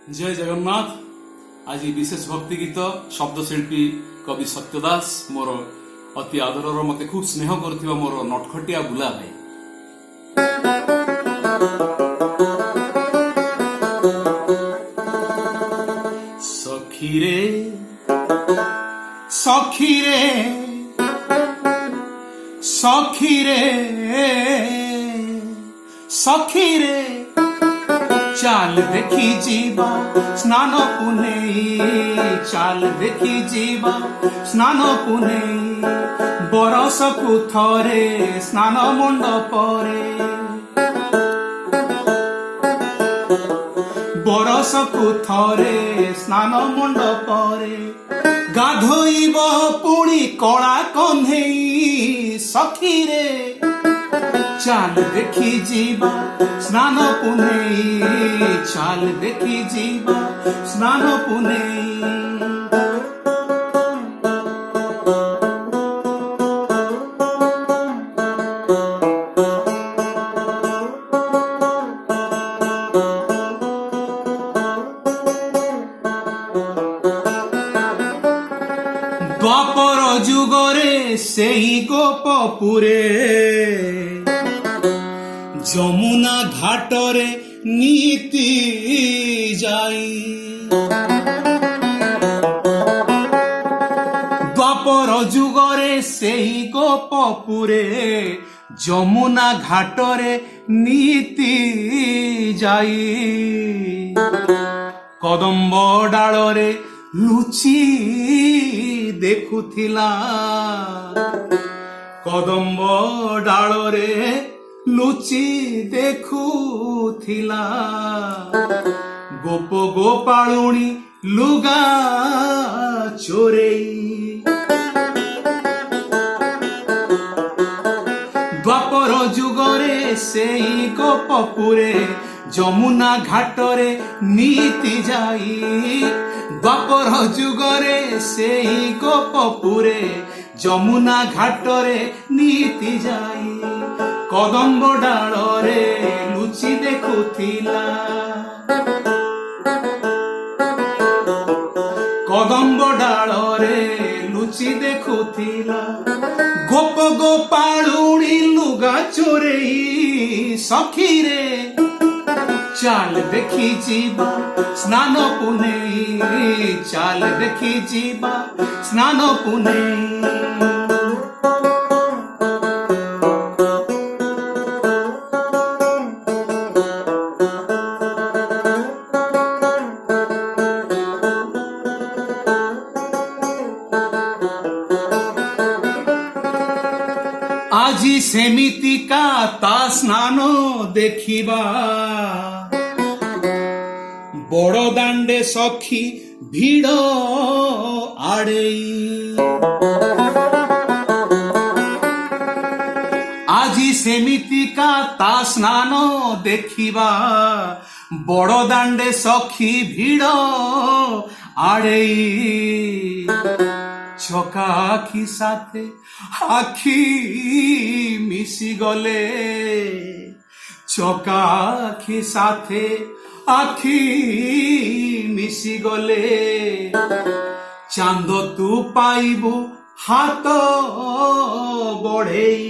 जय जगन्नाथ। आज विशेष भक्ति गीत शब्दशिल्पी कवि सत्य दास मोर अति आदर मत खूब स्नेह कर मोर नटखटिया बुला भाई। सखी रे सखी रे सखी रे सखी रे चाल देखी जीवा स्नान पुनेई, चाल देखी जीवा स्नान पुनेई, बरसकु थरे स्नान मंडपरे, बरसकु थरे स्नान मंडपरे, गाधोइब पुणी कला कन्हेई। सखी रे चाल देखी जीवा स्नान पुनेई, चाल देखी जीवा स्नान पुनेई। द्वापर जुगरे सेई गोपपुरे, যমুনা ঘাটরে নীতি যাই। দ্বাপর যুগরে সেই গোপপুরে, যমুনা ঘাটরে নীতি যাই। কদম্ব ডাଳରେ লুচি দেখুথিলা, কদম্ব ডাଳରେ লুচি দেখুথিলা, গোপ গোপালুণী লুগা চোরেই। দ্বাপর যুগরে সেই গোপপুরে, যমুনা ঘাটরে নীতি যাই। দ্বাপর যুগরে সেই গোপপুরে, যমুনা ঘাটরে নীতি যাই। কদম্ব ডাଳରେ লুচি দেখুথিলা, কদম্ব ডাଳରେ লুচি দেখুথিলা, গোপ গোপালুণী লুগা চোরেই। সখী রে চাল দেখি ଯିବା ସ୍ନାନ ପୁନେଇ, ଚାଲ ଦେଖି ଯିବା ସ୍ନାନ ପୁନେଇ। আজি ସେମିତିକା ତା ସ୍ନାନ ଦେଖିବା, ବଡ଼ ଦାଣ୍ଡେ ସଖୀ ଭିଡ଼ ଆଡ଼େଇ। আজি ସେମିତିକା ତା ସ୍ନାନ ଦେଖିବା, ବଡ଼ ଦାଣ୍ଡେ ସଖୀ ଭିଡ଼ ଆଡ଼େଇ। চকা আখি সাথে আখি মিশি গলে, চকা আখি সাথে আখি মিশি গলে, চাঁদ তু পাইবু হাত বঢ়েই।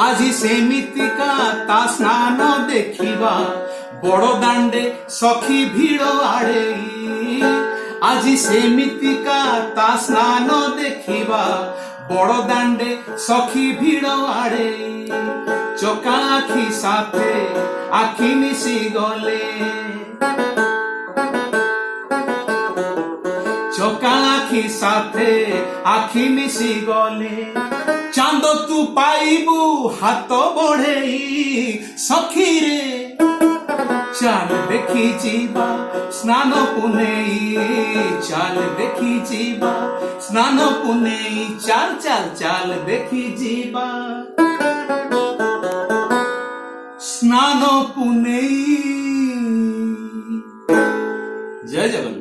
আজি সেমিতিকা তা স্নান দেখিবা, বড় দাণ্ডে সখী ভিড় আড়েই। আজি সেমিতিকা তা স্নান দেখিবা, বড় দাণ্ডে সখী ভিড় আড়েই। চকা আখি সাথে আখি মিশি গলে, চকা আখি সাথে আখি মিশি গলে, চাঁদ তু পাইবু হাত বঢ়েই। সখী রে চাল দেখি ଯିବା ସ୍ନାନ ପୁନେଇ, ଚାଲ ଦେଖି ଯିବା ସ୍ନାନ ପୁନେଇ। ଚାଲ ଚାଲ ଚାଲ ଦେଖି ଯିବା ସ୍ନାନ ପୁନେଇ। ଜୟ ଜଗନ୍ନାଥ।